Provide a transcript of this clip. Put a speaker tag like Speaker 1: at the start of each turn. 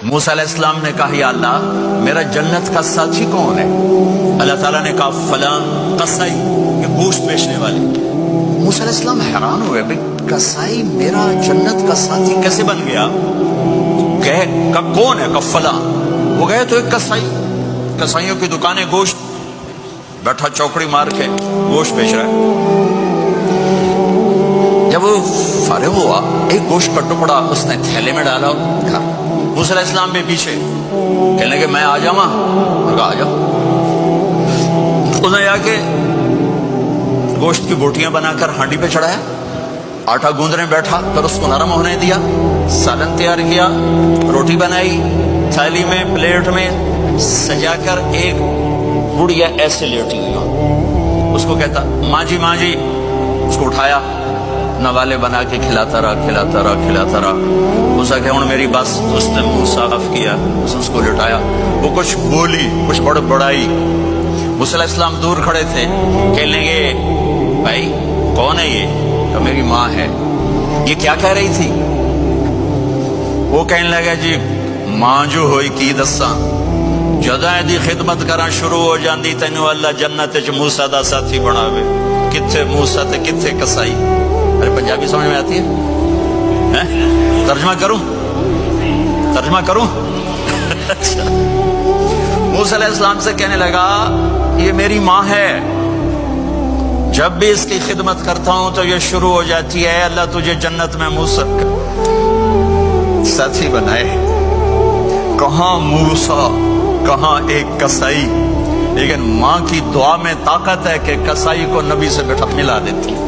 Speaker 1: موسیٰ علیہ السلام نے کہا یا اللہ میرا جنت کا ساتھی کون ہے؟ اللہ تعالیٰ نے کہا فلاں قصائی، یہ گوشت بیچنے والے۔ موسیٰ علیہ السلام حیران ہوئے، بھئی قصائی میرا جنت کا ساتھی کیسے بن گیا؟ کہے کون ہے؟ کہ فلاں۔ وہ گئے تو ایک قصائی، قصائیوں کی دکانیں، گوشت، بیٹھا چوکڑی مار کے گوشت بیچ رہا ہے۔ جب وہ فارغ ہوا ایک گوشت کا ٹکڑا اس نے تھیلے میں ڈالا، کھا۔ موسیٰ علیہ السلام بھی پیچھے، کہنے کہ میں آ جاؤں، کہا آ جاؤ۔ اس نے جا کے گوشت کی بوٹیاں بنا کر ہانڈی پہ چڑھایا، آٹا گوندنے بیٹھا، پھر اس کو نرم ہونے دیا، سالن تیار کیا، روٹی بنائی، تھالی میں پلیٹ میں سجا کر ایک بڑھیا ایسے لیٹی ہوئی، اس کو کہتا ماں جی ماں جی، اس کو اٹھایا، نوالے بنا کے کھلاتا رہا کھلاتا رہا کھلاتا رہا۔ موسیٰ کہ ہن میری بس، اس نے منہ صاف کیا، اس کو لٹایا، وہ کچھ بولی، کچھ بڑبڑائی۔ موسیٰ علیہ السلام دور کھڑے تھے، کہنے لگے بھائی کون ہے یہ؟ کہ میری ماں ہے۔ یہ کیا کہہ رہی تھی؟ وہ کہنے لگا جی ماں جو ہوئی کی دساں، جدوں دی خدمت کرنا شروع ہو جاندی تینوں اللہ جنت وچ موسیٰ دا ساتھی بناوے۔ کتھے موسیٰ تے کتھے قصائی؟ ارے پنجابی سمجھ میں آتی ہے؟ ترجمہ کروں؟ ترجمہ کروں؟ موسیٰ علیہ السلام سے کہنے لگا یہ میری ماں ہے، جب بھی اس کی خدمت کرتا ہوں تو یہ شروع ہو جاتی ہے اللہ تجھے جنت میں موسیٰ ساتھی بنائے۔ کہاں موسیٰ، کہاں ایک قصائی، لیکن ماں کی دعا میں طاقت ہے کہ قصائی کو نبی سے ملا دیتی۔